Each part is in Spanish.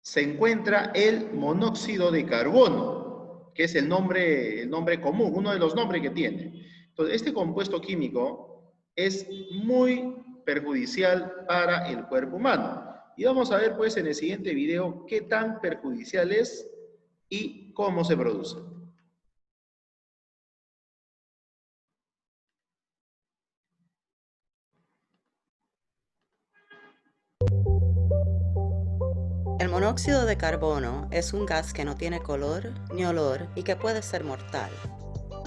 se encuentra el monóxido de carbono, que es el nombre común, uno de los nombres que tiene. Entonces, este compuesto químico es muy perjudicial para el cuerpo humano. Y vamos a ver, pues, en el siguiente video qué tan perjudicial es y cómo se produce. El monóxido de carbono es un gas que no tiene color ni olor y que puede ser mortal.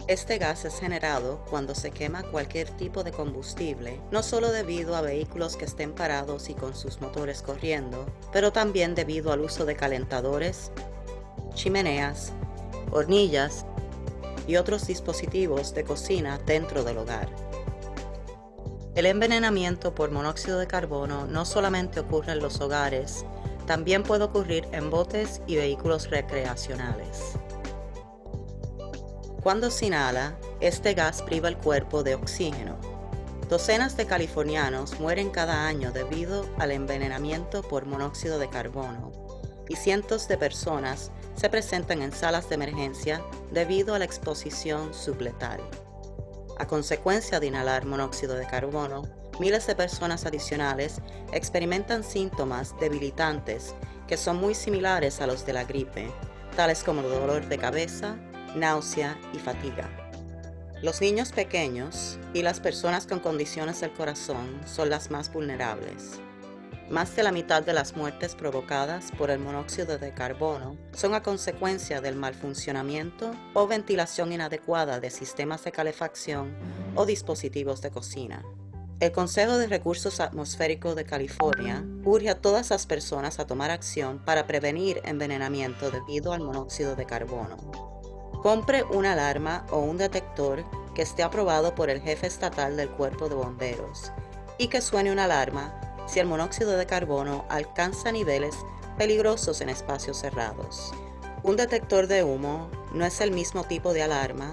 Este gas es generado cuando se quema cualquier tipo de combustible, no solo debido a vehículos que estén parados y con sus motores corriendo, pero también debido al uso de calentadores, chimeneas, hornillas y otros dispositivos de cocina dentro del hogar. El envenenamiento por monóxido de carbono no solamente ocurre en los hogares, también puede ocurrir en botes y vehículos recreacionales. Cuando se inhala, este gas priva el cuerpo de oxígeno. Docenas de californianos mueren cada año debido al envenenamiento por monóxido de carbono y cientos de personas se presentan en salas de emergencia debido a la exposición subletal. A consecuencia de inhalar monóxido de carbono, miles de personas adicionales experimentan síntomas debilitantes que son muy similares a los de la gripe, tales como dolor de cabeza, náusea y fatiga. Los niños pequeños y las personas con condiciones del corazón son las más vulnerables. Más de la mitad de las muertes provocadas por el monóxido de carbono son a consecuencia del mal funcionamiento o ventilación inadecuada de sistemas de calefacción o dispositivos de cocina. El Consejo de Recursos Atmosféricos de California urge a todas las personas a tomar acción para prevenir envenenamiento debido al monóxido de carbono. Compre una alarma o un detector que esté aprobado por el jefe estatal del Cuerpo de Bomberos y que suene una alarma si el monóxido de carbono alcanza niveles peligrosos en espacios cerrados. Un detector de humo no es el mismo tipo de alarma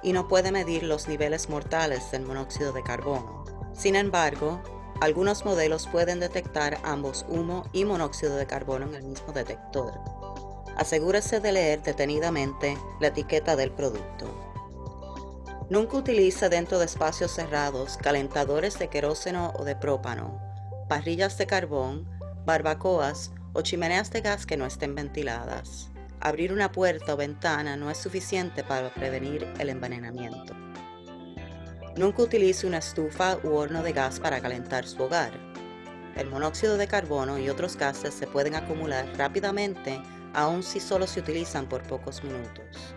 y no puede medir los niveles mortales del monóxido de carbono. Sin embargo, algunos modelos pueden detectar ambos humo y monóxido de carbono en el mismo detector. Asegúrese de leer detenidamente la etiqueta del producto. Nunca utilice dentro de espacios cerrados calentadores de queroseno o de propano, parrillas de carbón, barbacoas o chimeneas de gas que no estén ventiladas. Abrir una puerta o ventana no es suficiente para prevenir el envenenamiento. Nunca utilice una estufa u horno de gas para calentar su hogar. El monóxido de carbono y otros gases se pueden acumular rápidamente aun si solo se utilizan por pocos minutos.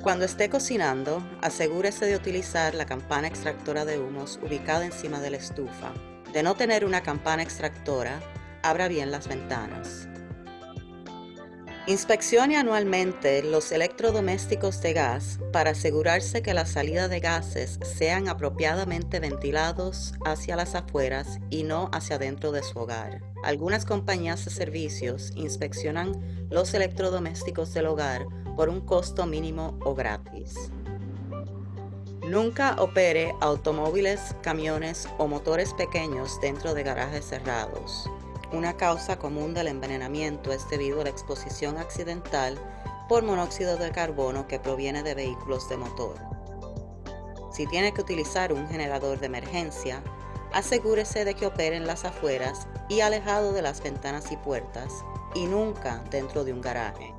Cuando esté cocinando, asegúrese de utilizar la campana extractora de humos ubicada encima de la estufa. De no tener una campana extractora, abra bien las ventanas. Inspeccione anualmente los electrodomésticos de gas para asegurarse que la salida de gases sean apropiadamente ventilados hacia las afueras y no hacia dentro de su hogar. Algunas compañías de servicios inspeccionan los electrodomésticos del hogar por un costo mínimo o gratis. Nunca opere automóviles, camiones o motores pequeños dentro de garajes cerrados. Una causa común del envenenamiento es debido a la exposición accidental por monóxido de carbono que proviene de vehículos de motor. Si tiene que utilizar un generador de emergencia, asegúrese de que opere en las afueras y alejado de las ventanas y puertas, y nunca dentro de un garaje.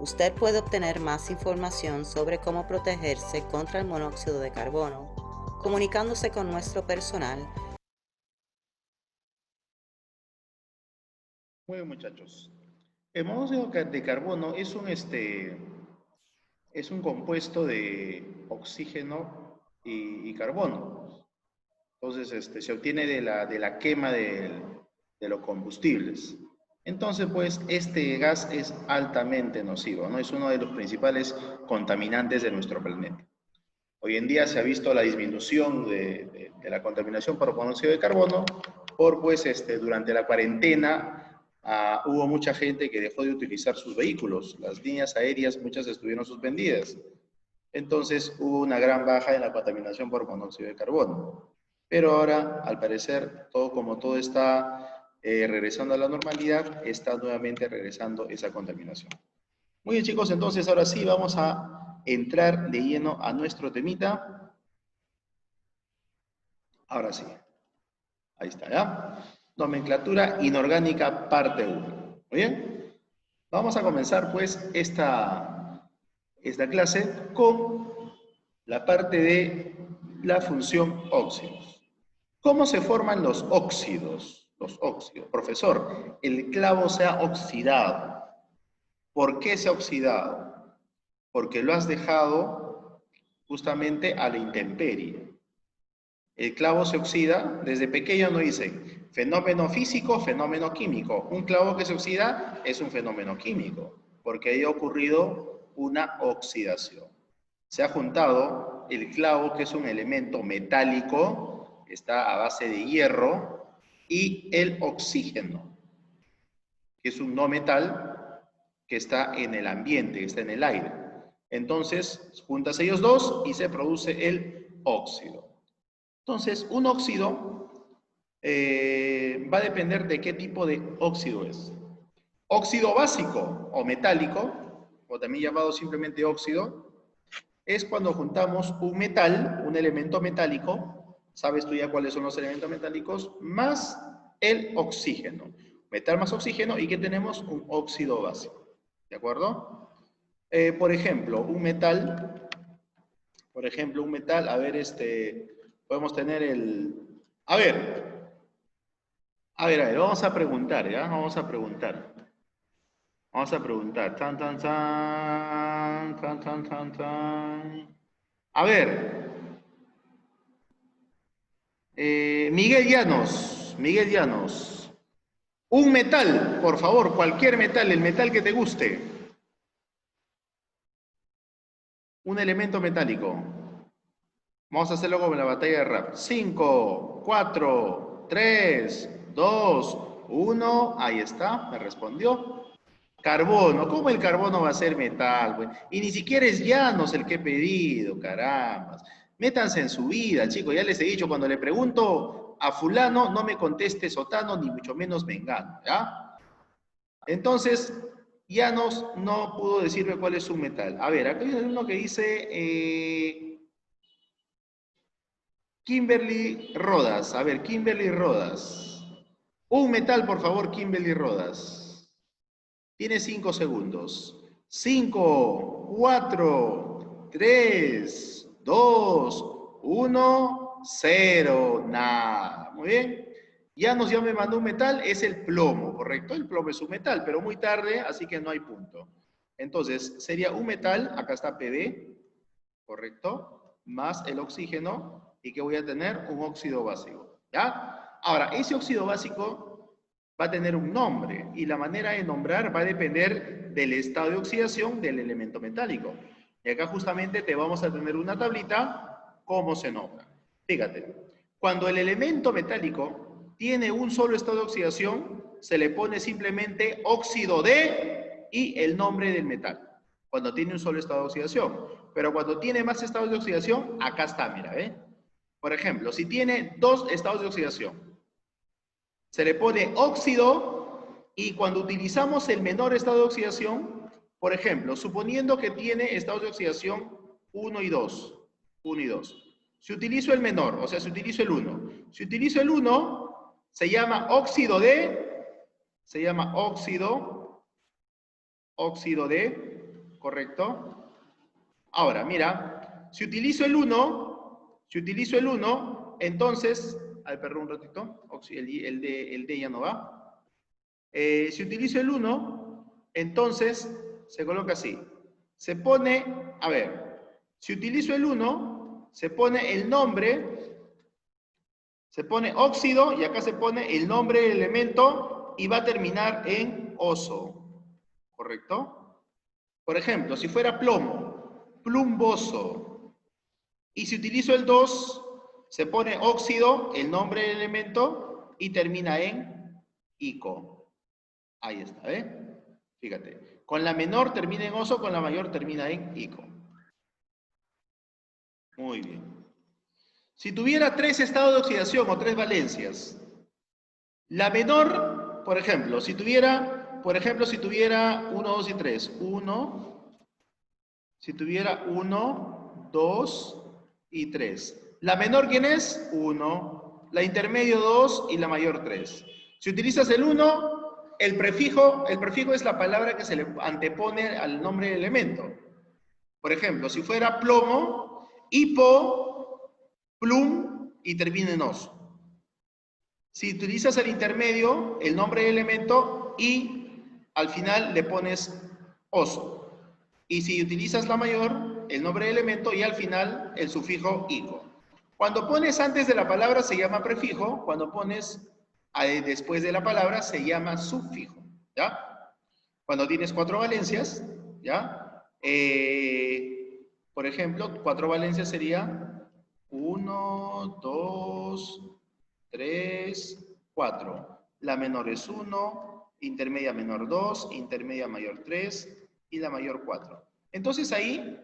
Usted puede obtener más información sobre cómo protegerse contra el monóxido de carbono comunicándose con nuestro personal. Muy bien, muchachos. El monóxido de carbono es un compuesto de oxígeno y carbono. Entonces, se obtiene de la quema de los combustibles. Entonces, pues, este gas es altamente nocivo, ¿no? Es uno de los principales contaminantes de nuestro planeta. Hoy en día se ha visto la disminución de la contaminación por monóxido de carbono pues, durante la cuarentena hubo mucha gente que dejó de utilizar sus vehículos. Las líneas aéreas, muchas estuvieron suspendidas. Entonces, hubo una gran baja en la contaminación por monóxido de carbono. Pero ahora, al parecer, todo está regresando a la normalidad, está nuevamente regresando esa contaminación. Muy bien, chicos, entonces ahora sí vamos a entrar de lleno a nuestro temita. Ahora sí. Ahí está, ¿ya? Nomenclatura inorgánica, parte 1. Muy bien. Vamos a comenzar, pues, esta clase con la parte de la función óxidos. ¿Cómo se forman los óxidos? Los óxidos. Profesor, el clavo se ha oxidado. ¿Por qué se ha oxidado? Porque lo has dejado justamente a la intemperie. El clavo se oxida, desde pequeño nos dicen, fenómeno físico, fenómeno químico. Un clavo que se oxida es un fenómeno químico, porque ahí ha ocurrido una oxidación. Se ha juntado el clavo, que es un elemento metálico, está a base de hierro, y el oxígeno, que es un no metal, que está en el ambiente, que está en el aire. Entonces, juntas ellos dos y se produce el óxido. Entonces, un óxido va a depender de qué tipo de óxido es. Óxido básico o metálico, o también llamado simplemente óxido, es cuando juntamos un metal, un elemento metálico, sabes tú ya cuáles son los elementos metálicos, más el oxígeno. Metal más oxígeno, y que tenemos un óxido básico. ¿De acuerdo? Por ejemplo, un metal, a ver, podemos tener el... A ver, vamos a preguntar, ¿ya? Vamos a preguntar. Tan, tan, tan, tan, tan, tan, tan. A ver. Miguel Llanos. Un metal, por favor, cualquier metal, el metal que te guste. Un elemento metálico. Vamos a hacerlo como en la batalla de rap. 5, 4, 3, 2, 1. Ahí está, me respondió. Carbono. ¿Cómo el carbono va a ser metal, güey? Y ni siquiera es Llanos el que he pedido, carambas. Métanse en su vida, chicos. Ya les he dicho, cuando le pregunto a fulano, no me conteste sotano, ni mucho menos mengano, ¿ya? Entonces, Llanos no pudo decirme cuál es su metal. A ver, acá hay uno que dice... Kimberly Rodas. A ver, Kimberly Rodas. Un metal, por favor, Kimberly Rodas. Tiene 5 segundos. 5, 4, 3, 2, 1, 0. Nada. Muy bien. Ya me mandó un metal, es el plomo, ¿correcto? El plomo es un metal, pero muy tarde, así que no hay punto. Entonces, sería un metal, acá está Pb, ¿correcto? Más el oxígeno. ¿Y que voy a tener? Un óxido básico, ¿ya? Ahora, ese óxido básico va a tener un nombre, y la manera de nombrar va a depender del estado de oxidación del elemento metálico. Y acá justamente te vamos a tener una tablita, cómo se nombra. Fíjate, cuando el elemento metálico tiene un solo estado de oxidación, se le pone simplemente óxido de y el nombre del metal, cuando tiene un solo estado de oxidación. Pero cuando tiene más estados de oxidación, acá está, mira, ¿eh? Por ejemplo, si tiene 2 estados de oxidación, se le pone óxido, y cuando utilizamos el menor estado de oxidación, por ejemplo, suponiendo que tiene estados de oxidación 1 y 2, 1 y 2. Si utilizo el menor, o sea, si utilizo el 1. Si utilizo el 1, se llama óxido de, ¿correcto? Ahora, mira, si utilizo el 1, entonces, a ver, perdón un ratito, el D ya no va. Si utilizo el 1, entonces se coloca así. Se pone, a ver, si utilizo el 1, se pone el nombre, se pone óxido, y acá se pone el nombre del elemento, y va a terminar en oso, ¿correcto? Por ejemplo, si fuera plomo, plumboso. Y si utilizo el 2, se pone óxido, el nombre del elemento, y termina en ico. Ahí está, ¿eh? Fíjate. Con la menor termina en oso, con la mayor termina en ico. Muy bien. Si tuviera 3 estados de oxidación o 3 valencias, la menor por ejemplo, si tuviera 1, 2 y 3, 1, si tuviera 1, 2 y 3. ¿La menor quién es? 1. La intermedio 2 y la mayor 3. Si utilizas el 1, el prefijo es la palabra que se le antepone al nombre del elemento. Por ejemplo, si fuera plomo, hipo, plum y termina en oso. Si utilizas el intermedio, el nombre del elemento y al final le pones oso. Y si utilizas la mayor, el nombre del elemento y al final el sufijo ico. Cuando pones antes de la palabra se llama prefijo, cuando pones después de la palabra se llama sufijo, ¿ya? Cuando tienes 4 valencias, ¿ya? Por ejemplo, 4 valencias sería 1, 2, 3, 4. La menor es 1, intermedia menor 2, intermedia mayor 3 y la mayor 4. Entonces ahí,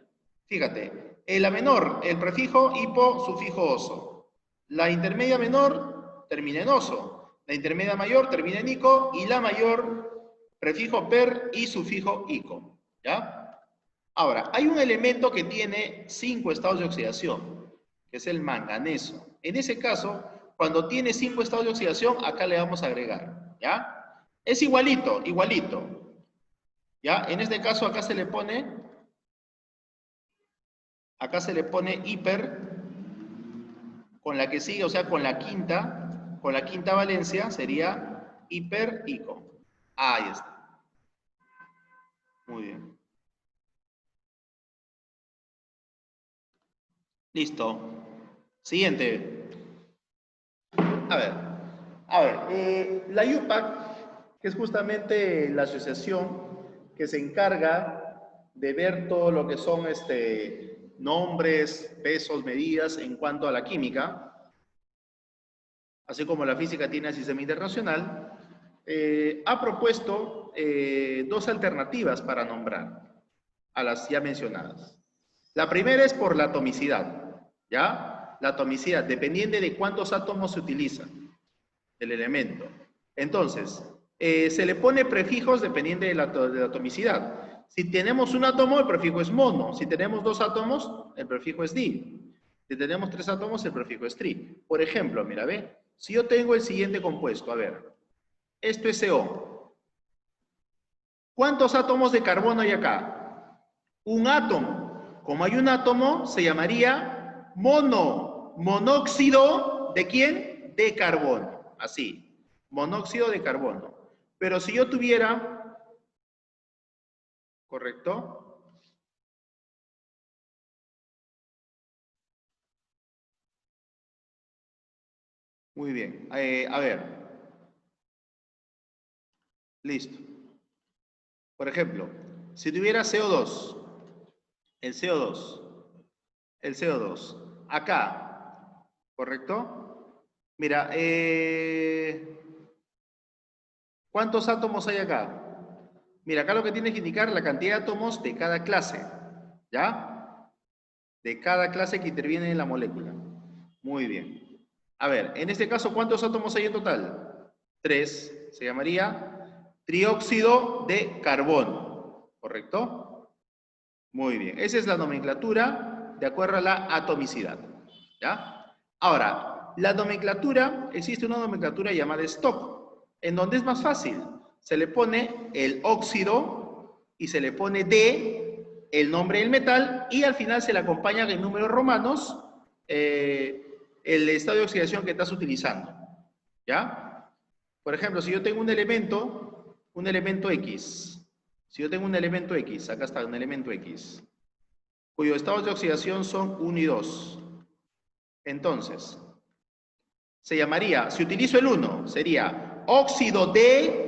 fíjate, la menor, el prefijo hipo, sufijo oso. La intermedia menor termina en oso. La intermedia mayor termina en ico y la mayor, prefijo per y sufijo ico. ¿Ya? Ahora, hay un elemento que tiene 5 estados de oxidación, que es el manganeso. En ese caso, cuando tiene 5 estados de oxidación, acá le vamos a agregar, ¿ya? Es igualito, igualito. ¿Ya? En este caso, acá se le pone hiper, con la que sigue, o sea, con la quinta valencia, sería hiper-ico. Ahí está. Muy bien. Listo. Siguiente. A ver, la IUPAC, que es justamente la asociación que se encarga de ver todo lo que son nombres, pesos, medidas en cuanto a la química, así como la física tiene el sistema internacional, ha propuesto 2 alternativas para nombrar a las ya mencionadas. La primera es por la atomicidad, ¿ya? La atomicidad, dependiente de cuántos átomos se utilizan del elemento. Entonces, se le pone prefijos dependiente de la atomicidad. Si tenemos un átomo, el prefijo es mono. Si tenemos 2 átomos, el prefijo es di. Si tenemos 3 átomos, el prefijo es tri. Por ejemplo, mira, ve, si yo tengo el siguiente compuesto, a ver, esto es CO. ¿Cuántos átomos de carbono hay acá? Un átomo. Como hay un átomo, se llamaría monóxido, ¿de quién? De carbono. Así, monóxido de carbono. Pero si yo tuviera, ¿correcto? Muy bien. A ver. Listo. Por ejemplo, si tuviera CO2, el CO2, acá, ¿correcto? Mira, ¿cuántos átomos hay acá? Mira, acá lo que tienes que indicar es la cantidad de átomos de cada clase, ¿ya? De cada clase que interviene en la molécula. Muy bien. A ver, en este caso, ¿cuántos átomos hay en total? 3. Se llamaría trióxido de carbono, ¿correcto? Muy bien. Esa es la nomenclatura de acuerdo a la atomicidad, ¿ya? Ahora, la nomenclatura, existe una nomenclatura llamada Stock, en donde es más fácil. Se le pone el óxido y se le pone D, el nombre del metal, y al final se le acompaña en números romanos el estado de oxidación que estás utilizando, ¿ya? Por ejemplo, si yo tengo un elemento X, si yo tengo un elemento X, acá está un elemento X, cuyos estados de oxidación son 1 y 2, entonces, se llamaría, si utilizo el 1, sería óxido de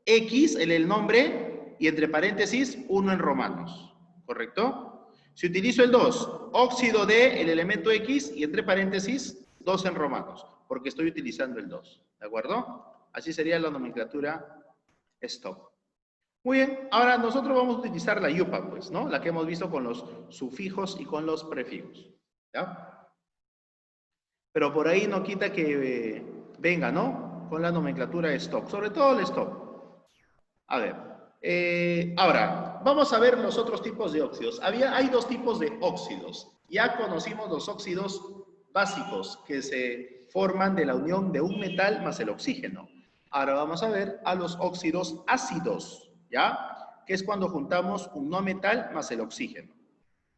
X, el nombre, y entre paréntesis, 1 en romanos, ¿correcto? Si utilizo el 2, óxido de el elemento X, y entre paréntesis, 2 en romanos, porque estoy utilizando el 2, ¿de acuerdo? Así sería la nomenclatura Stock. Muy bien, ahora nosotros vamos a utilizar la IUPAC, pues, ¿no? La que hemos visto con los sufijos y con los prefijos, ¿ya? Pero por ahí no quita que venga, ¿no? con la nomenclatura de Stock, sobre todo el Stock. A ver, ahora, vamos a ver los otros tipos de óxidos. Hay dos tipos de óxidos. Ya conocimos los óxidos básicos que se forman de la unión de un metal más el oxígeno. Ahora vamos a ver a los óxidos ácidos, ¿ya? Que es cuando juntamos un no metal más el oxígeno.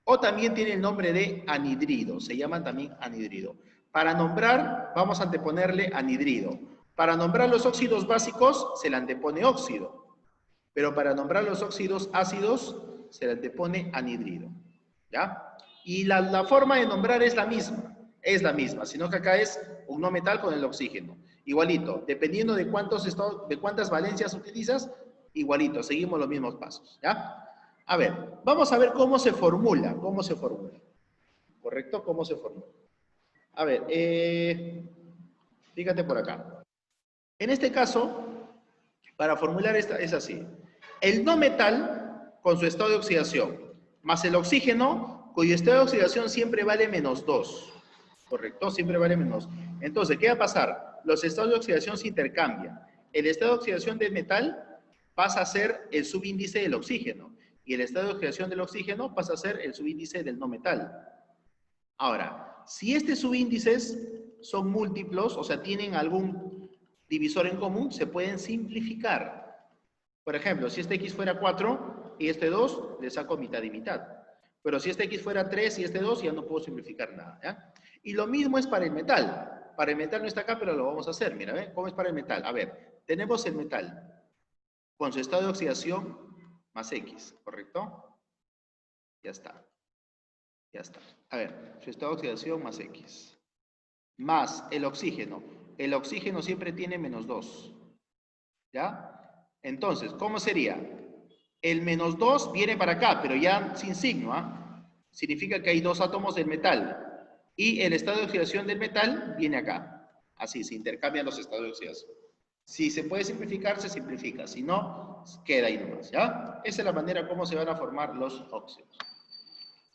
O también tiene el nombre de anhidrido, se llaman también anhidrido. Para nombrar, vamos a anteponerle anhidrido. Para nombrar los óxidos básicos, se le antepone óxido. Pero para nombrar los óxidos ácidos, se le antepone anhidrido. ¿Ya? Y la forma de nombrar es la misma, sino que acá es un no metal con el oxígeno. Igualito, dependiendo de cuántas valencias utilizas, igualito, seguimos los mismos pasos. ¿Ya? A ver, vamos a ver cómo se formula. ¿Correcto? ¿Cómo se formula? A ver, fíjate por acá. En este caso, para formular esta es así. El no metal con su estado de oxidación, más el oxígeno, cuyo estado de oxidación siempre vale -2. ¿Correcto? Siempre vale -2. Entonces, ¿qué va a pasar? Los estados de oxidación se intercambian. El estado de oxidación del metal pasa a ser el subíndice del oxígeno. Y el estado de oxidación del oxígeno pasa a ser el subíndice del no metal. Ahora, si estos subíndices son múltiplos, o sea, tienen algún divisor en común, se pueden simplificar. Por ejemplo, si este X fuera 4 y este 2, le saco mitad y mitad. Pero si este X fuera 3 y este 2, ya no puedo simplificar nada. ¿Ya? Y lo mismo es para el metal. Para el metal no está acá, pero lo vamos a hacer. Mira, ¿ves? ¿Cómo es para el metal? A ver, tenemos el metal con su estado de oxidación más X, ¿correcto? Ya está. Ya está. A ver, su estado de oxidación más X. Más el oxígeno. El oxígeno siempre tiene -2. ¿Ya? Entonces, ¿cómo sería? El -2 viene para acá, pero ya sin signo, ¿ah? Significa que hay dos átomos del metal. Y el estado de oxidación del metal viene acá. Así, se intercambian los estados de oxidación. Si se puede simplificar, se simplifica. Si no, queda ahí nomás, ¿ya? Esa es la manera como se van a formar los óxidos.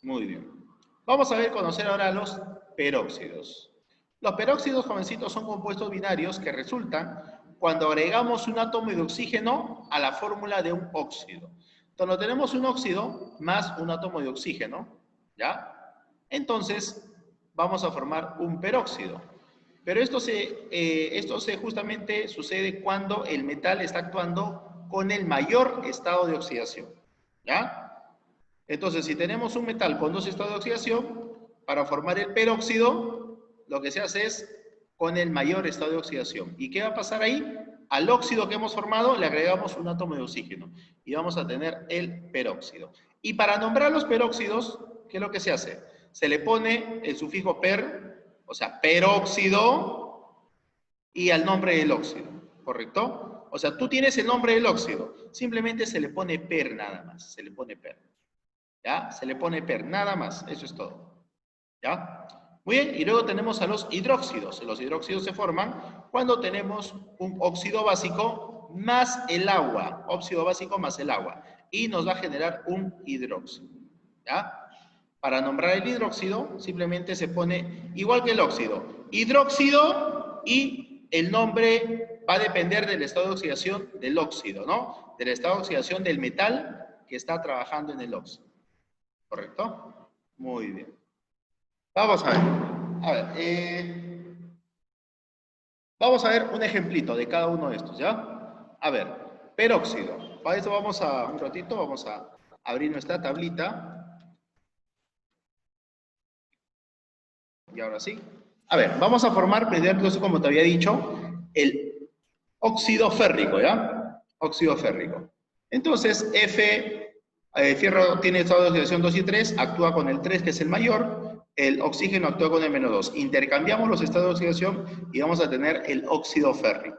Muy bien. Vamos a conocer ahora los peróxidos. Los peróxidos, jovencitos, son compuestos binarios que resultan cuando agregamos un átomo de oxígeno a la fórmula de un óxido. Cuando tenemos un óxido más un átomo de oxígeno, ¿ya? Entonces, vamos a formar un peróxido. Pero esto justamente sucede cuando el metal está actuando con el mayor estado de oxidación, ¿ya? Entonces, si tenemos un metal con dos estados de oxidación, para formar el peróxido, lo que se hace es con el mayor estado de oxidación. ¿Y qué va a pasar ahí? Al óxido que hemos formado le agregamos un átomo de oxígeno y vamos a tener el peróxido. Y para nombrar los peróxidos, ¿qué es lo que se hace? Se le pone el sufijo per, o sea, peróxido, y al nombre del óxido, ¿correcto? O sea, tú tienes el nombre del óxido, simplemente se le pone per nada más, se le pone per. ¿Ya? Se le pone per, nada más, eso es todo. ¿Ya? Muy bien, y luego tenemos a los hidróxidos. Los hidróxidos se forman cuando tenemos un óxido básico más el agua. Óxido básico más el agua. Y nos va a generar un hidróxido. ¿Ya? Para nombrar el hidróxido, simplemente se pone igual que el óxido. Hidróxido y el nombre va a depender del estado de oxidación del óxido, ¿no? Del estado de oxidación del metal que está trabajando en el óxido. ¿Correcto? Muy bien. Vamos a ver. Vamos a ver un ejemplito de cada uno de estos, ¿ya? A ver, peróxido. Para eso vamos a abrir nuestra tablita. Y ahora sí. A ver, vamos a formar, primero, como te había dicho, el óxido férrico, ¿ya? Óxido férrico. Entonces, fierro tiene estado de oxidación 2 y 3, actúa con el 3, que es el mayor, el oxígeno actúa con el -2. Intercambiamos los estados de oxidación y vamos a tener el óxido férrico.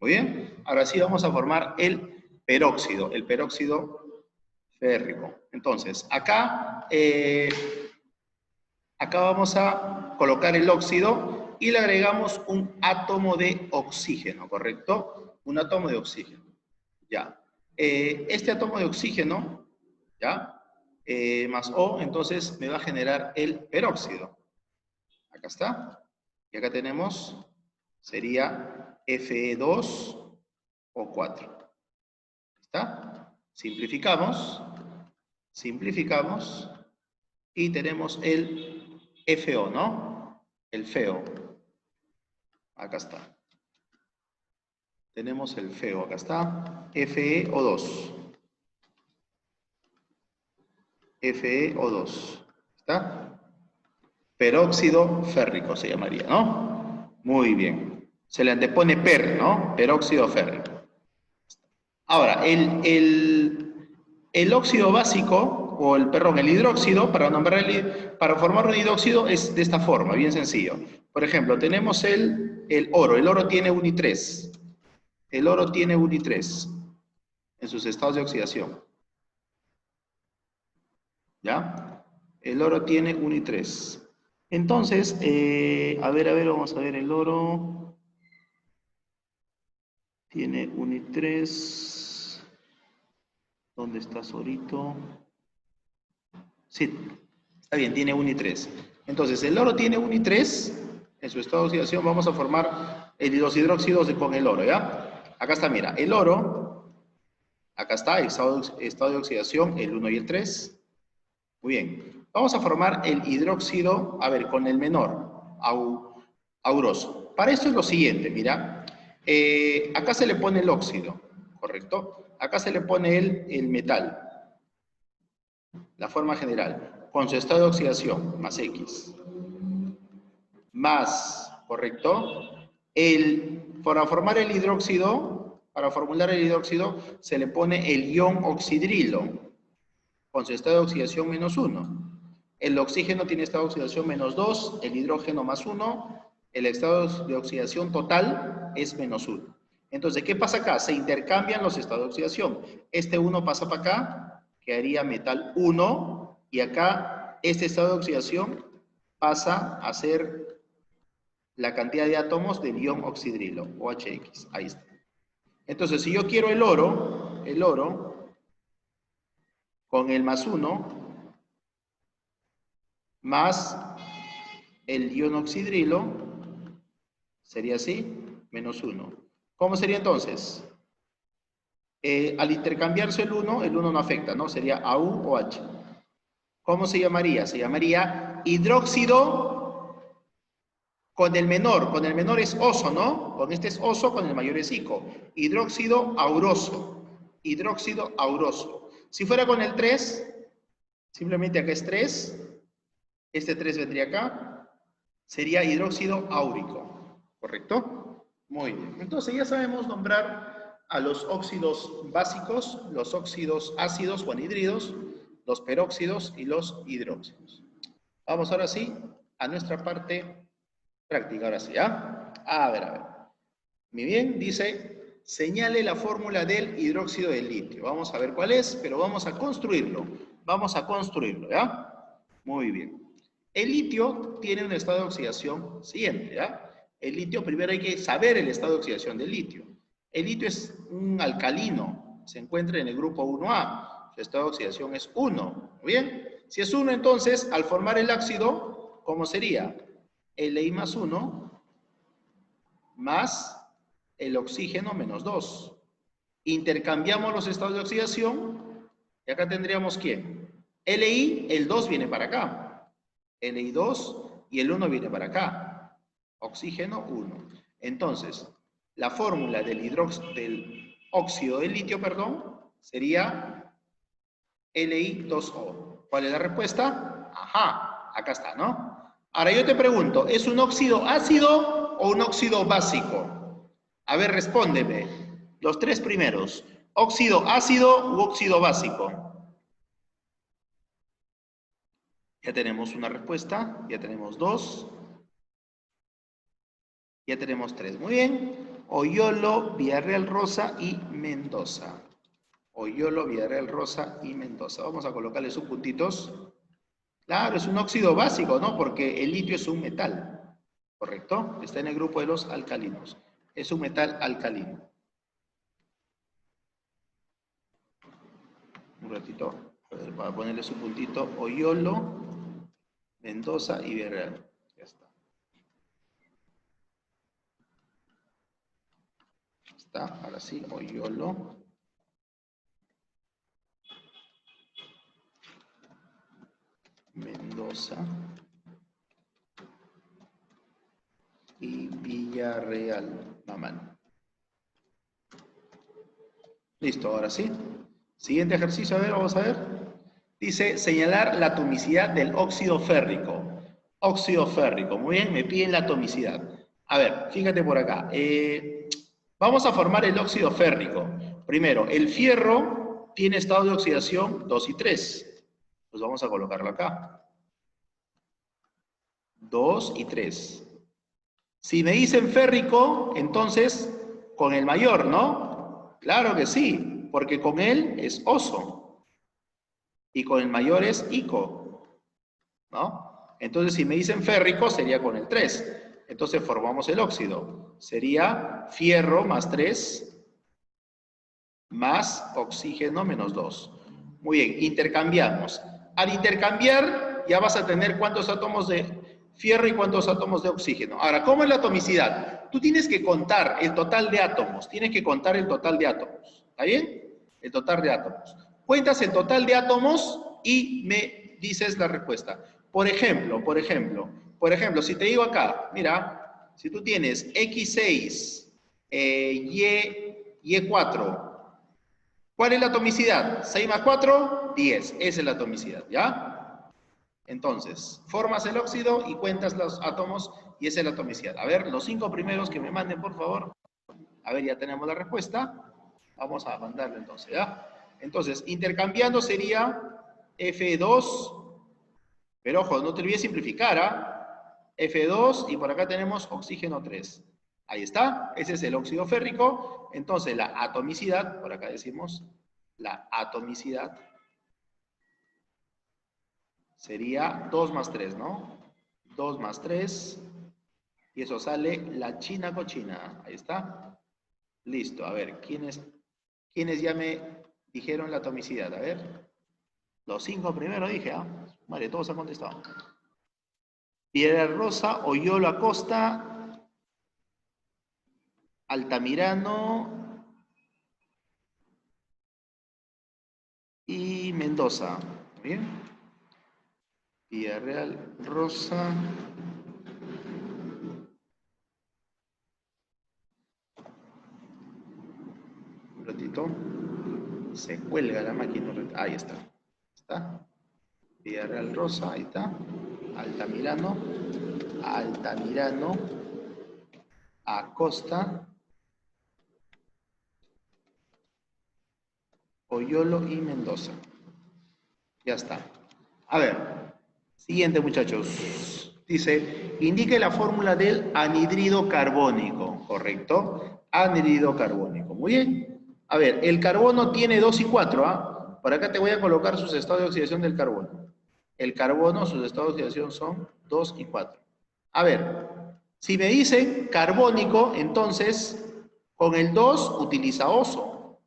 Muy bien, ahora sí vamos a formar el peróxido férrico. Entonces, acá vamos a colocar el óxido y le agregamos un átomo de oxígeno, ¿correcto? Un átomo de oxígeno, ya. Este átomo de oxígeno, ¿ya? Más O, entonces me va a generar el peróxido. Acá está. Y acá tenemos, sería Fe2 o 4. ¿Está? Simplificamos. Simplificamos. Y tenemos el FO, ¿no? El feo. Acá está. Tenemos el feo, acá está. FeO2. FeO2. ¿Está? Peróxido férrico se llamaría, ¿no? Muy bien. Se le antepone per, ¿no? Peróxido férrico. Ahora, el óxido básico, o el hidróxido, para formar un hidróxido es de esta forma, bien sencillo. Por ejemplo, tenemos el oro. El oro tiene 1 y 3. El oro tiene 1 y 3 en sus estados de oxidación. ¿Ya? El oro tiene 1 y 3. Entonces, a ver, vamos a ver el oro. Tiene 1 y 3. ¿Dónde está Sorito? Sí, está bien, tiene 1 y 3. Entonces, el oro tiene 1 y 3. En su estado de oxidación vamos a formar los hidróxidos con el oro, ¿ya? Acá está, mira, el oro. Acá está, estado de oxidación, el 1 y el 3. Muy bien. Vamos a formar el hidróxido, a ver, con el menor, auroso. Para esto es lo siguiente, mira. Acá se le pone el óxido, ¿correcto? Acá se le pone el metal. La forma general, con su estado de oxidación, más X. Más, ¿correcto? Para formar el hidróxido, para formular el hidróxido, se le pone el ion oxidrilo, con su estado de oxidación menos 1. El oxígeno tiene estado de oxidación menos 2, el hidrógeno más 1, el estado de oxidación total es menos 1. Entonces, ¿qué pasa acá? Se intercambian los estados de oxidación. Este 1 pasa para acá, quedaría metal 1, y acá este estado de oxidación pasa a ser la cantidad de átomos del ion oxidrilo, OHX. Ahí está. Entonces, si yo quiero el oro, con el más 1, más el ion oxidrilo, sería así, menos 1. ¿Cómo sería entonces? Al intercambiarse el 1 no afecta, ¿no? Sería AU o H. ¿Cómo se llamaría? Se llamaría hidróxido con el menor es oso, ¿no? Con este es oso, con el mayor es ico. Hidróxido auroso. Hidróxido auroso. Si fuera con el 3, simplemente acá es 3. Este 3 vendría acá. Sería hidróxido áurico. ¿Correcto? Muy bien. Entonces ya sabemos nombrar a los óxidos básicos, los óxidos ácidos o anhidridos, los peróxidos y los hidróxidos. Vamos ahora sí a nuestra parte práctica. Ahora sí, ¿ya? A ver. Muy bien, dice, señale la fórmula del hidróxido del litio. Vamos a ver cuál es, pero vamos a construirlo. Vamos a construirlo, ¿ya? Muy bien. El litio tiene un estado de oxidación siguiente, ¿ya? El litio, primero hay que saber el estado de oxidación del litio. El litio es un alcalino, se encuentra en el grupo 1A. Su estado de oxidación es 1, ¿muy bien? Si es 1, entonces, al formar el ácido, ¿cómo sería? Li más 1 más el oxígeno menos 2. Intercambiamos los estados de oxidación y acá tendríamos ¿quién? Li, el 2 viene para acá. Li2 y el 1 viene para acá. Oxígeno 1. Entonces, la fórmula del óxido de litio, sería Li2O. ¿Cuál es la respuesta? Ajá, acá está, ¿no? Ahora yo te pregunto, ¿es un óxido ácido o un óxido básico? A ver, respóndeme. Los tres primeros. ¿Óxido ácido u óxido básico? Ya tenemos una respuesta, ya tenemos 2, ya tenemos 3. Muy bien. Oyolo, Villarreal Rosa y Mendoza. Oyolo, Villarreal Rosa y Mendoza. Vamos a colocarle sus puntitos. Claro, es un óxido básico, ¿no? Porque el litio es un metal, ¿correcto? Está en el grupo de los alcalinos. Es un metal alcalino. Un ratito, a ver, para ponerle su puntito. Oyolo, Mendoza y Villarreal. Ya está. está, ahora sí, Oyolo. Mendoza. Y Villarreal, Mamán. Listo, ahora sí. Siguiente ejercicio, a ver, vamos a ver. Dice, señalar la atomicidad del óxido férrico. Óxido férrico, muy bien, me piden la atomicidad. A ver, fíjate por acá. Vamos a formar el óxido férrico. Primero, el fierro tiene estado de oxidación 2 y 3. Pues vamos a colocarlo acá. 2 y 3. Si me dicen férrico, entonces con el mayor, ¿no? Claro que sí, porque con él es oso. Y con el mayor es ico, ¿no? Entonces, si me dicen férrico, sería con el 3. Entonces, formamos el óxido. Sería fierro más 3 más oxígeno menos 2. Muy bien, intercambiamos. Al intercambiar, ya vas a tener cuántos átomos de fierro y cuántos átomos de oxígeno. Ahora, ¿cómo es la atomicidad? Tú tienes que contar el total de átomos. Tienes que contar el total de átomos. ¿Está bien? El total de átomos. Cuentas el total de átomos y me dices la respuesta. Por ejemplo, si te digo acá, mira, si tú tienes X6, Y4, ¿cuál es la atomicidad? 6 más 4, 10. Esa es la atomicidad, ¿ya? Entonces, formas el óxido y cuentas los átomos y esa es la atomicidad. A ver, los 5 primeros que me manden, por favor. A ver, ya tenemos la respuesta. Vamos a mandarlo entonces, ¿ya? Entonces, intercambiando sería F2, pero ojo, no te olvides simplificar, ¿ah? F2 y por acá tenemos oxígeno 3. Ahí está, ese es el óxido férrico. Entonces, la atomicidad, por acá decimos, la atomicidad sería 2 más 3, ¿no? 2 más 3, y eso sale la china cochina. Ahí está. Listo, a ver, ¿quiénes ya me dijeron la atomicidad? A ver, los 5 primero dije, ¿ah? Vale, todos han contestado. Piedra Rosa, Oyolo Acosta, Altamirano y Mendoza. ¿Bien? Villarreal, Rosa. Un ratito. Se cuelga la máquina. Ahí está. ¿Está? Villarreal, Rosa. Ahí está. Altamirano. Altamirano. Acosta. Oyolo y Mendoza. Ya está. A ver, siguiente muchachos. Dice, indique la fórmula del anhidrido carbónico, ¿correcto? Anhidrido carbónico, muy bien. A ver, el carbono tiene 2 y 4, ¿ah? Por acá te voy a colocar sus estados de oxidación del carbono. El carbono, sus estados de oxidación son 2 y 4. A ver, si me dicen carbónico, entonces, con el 2 utiliza oso.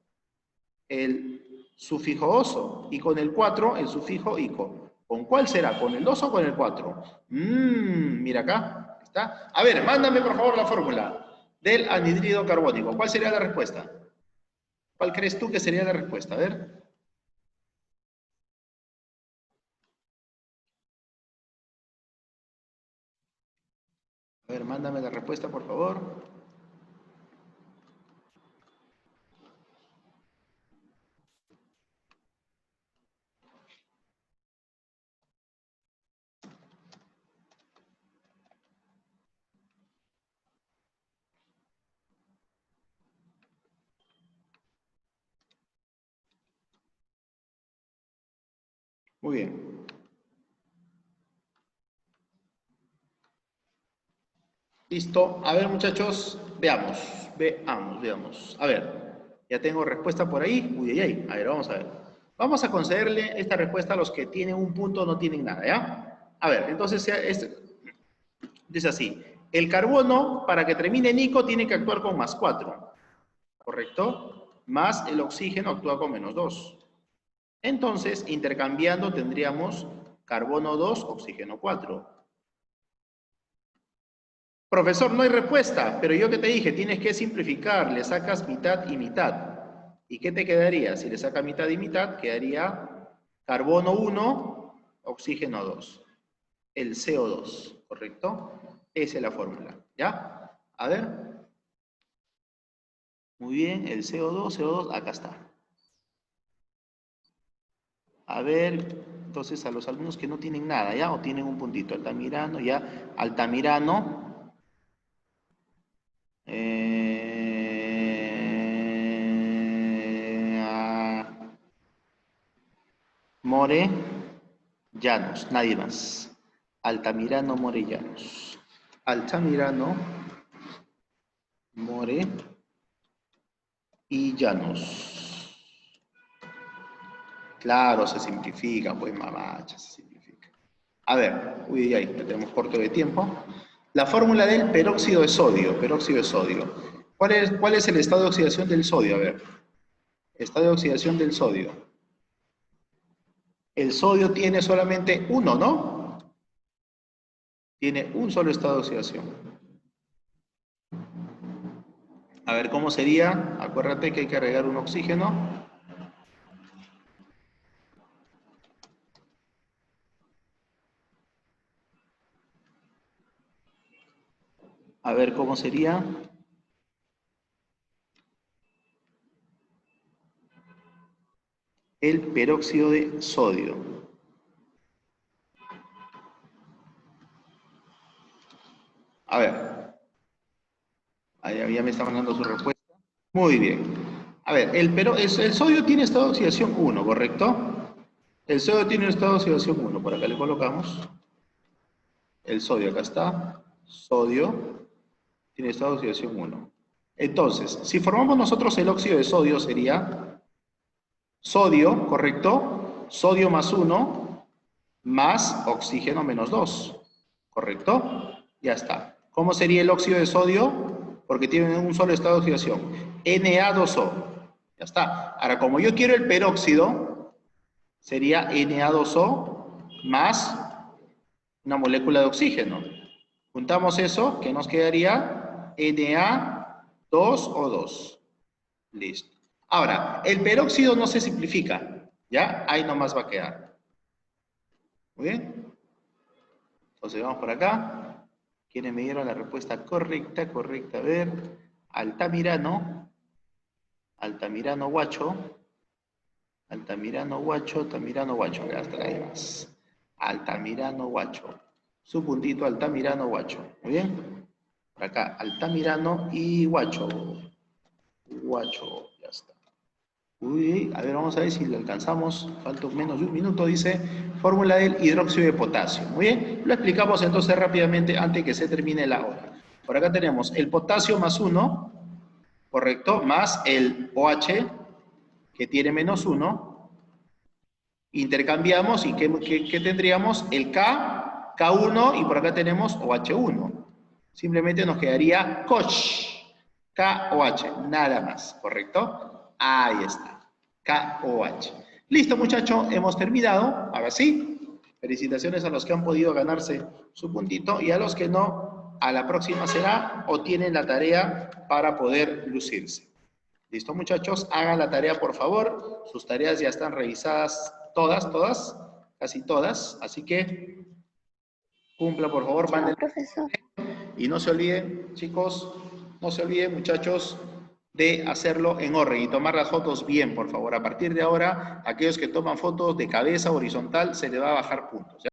El sufijo oso, y con el 4 el sufijo ico. ¿Con cuál será? ¿Con el 2 o con el 4? Mira acá, ¿está? A ver, mándame por favor la fórmula del anhidrido carbónico. ¿Cuál sería la respuesta? ¿Cuál crees tú que sería la respuesta? A ver. A ver, mándame la respuesta por favor. Muy bien. Listo. A ver, muchachos, veamos. A ver, ya tengo respuesta por ahí. Uy, ay, ay. A ver, vamos a ver. Vamos a concederle esta respuesta a los que tienen un punto, no tienen nada, ¿ya? A ver, entonces, dice así. El carbono, para que termine en ico, tiene que actuar con más 4, ¿correcto? Más el oxígeno actúa con menos 2. Entonces, intercambiando, tendríamos carbono 2, oxígeno 4. Profesor, no hay respuesta, pero yo que te dije, tienes que simplificar, le sacas mitad y mitad. ¿Y qué te quedaría? Si le sacas mitad y mitad, quedaría carbono 1, oxígeno 2. El CO2, ¿correcto? Esa es la fórmula, ¿ya? A ver. Muy bien, el CO2, acá está. A ver, entonces a los alumnos que no tienen nada, ¿ya? O tienen un puntito, Altamirano, ya. Altamirano. Morellanos, nadie más. Altamirano, Morellanos. Altamirano, More y Llanos. Claro, se simplifica, pues mamacha, se simplifica. A ver, uy, ahí tenemos corto de tiempo. La fórmula del peróxido de sodio, ¿Cuál es el estado de oxidación del sodio? A ver, estado de oxidación del sodio. El sodio tiene solamente uno, ¿no? Tiene un solo estado de oxidación. A ver, ¿cómo sería? Acuérdate que hay que agregar un oxígeno. A ver, ¿cómo sería? El peróxido de sodio. A ver. Ahí ya me está mandando su respuesta. Muy bien. A ver, el sodio tiene estado de oxidación 1, ¿correcto? El sodio tiene un estado de oxidación 1. Por acá le colocamos. El sodio, acá está. Sodio tiene estado de oxidación 1. Entonces, si formamos nosotros el óxido de sodio, sería sodio, ¿correcto? Sodio más 1 más oxígeno menos 2, ¿correcto? Ya está. ¿Cómo sería el óxido de sodio? Porque tiene un solo estado de oxidación. Na2O. Ya está. Ahora, como yo quiero el peróxido, sería Na2O más una molécula de oxígeno. Juntamos eso, ¿qué nos quedaría? Na2O2. Listo. Ahora, el peróxido no se simplifica, ¿ya? Ahí nomás va a quedar. Muy bien. Entonces vamos por acá. ¿Quiénes me dieron la respuesta correcta? A ver. Altamirano. Altamirano Guacho. Altamirano Guacho. Acá está ahí más. Altamirano Guacho. Su puntito Altamirano Guacho. Muy bien. Por acá, Altamirano y Guacho. Guacho, ya está. Uy, a ver, vamos a ver si lo alcanzamos. Falta menos de un minuto, dice. Fórmula del hidróxido de potasio. Muy bien, lo explicamos entonces rápidamente antes que se termine la hora. Por acá tenemos el potasio más 1, correcto, más el OH, que tiene menos 1. Intercambiamos y ¿qué tendríamos? El K1 y por acá tenemos OH1. Simplemente nos quedaría KOH, KOH, nada más, ¿correcto? Ahí está, KOH. Listo, muchachos, hemos terminado. Ahora sí, felicitaciones a los que han podido ganarse su puntito y a los que no, a la próxima será o tienen la tarea para poder lucirse. Listo, muchachos, hagan la tarea, por favor. Sus tareas ya están revisadas todas, casi todas, así que cumpla, por favor, manden. Profesor. Y no se olviden, chicos, no se olviden, muchachos, de hacerlo en orden y tomar las fotos bien, por favor. A partir de ahora, aquellos que toman fotos de cabeza horizontal, se les va a bajar puntos, ¿ya?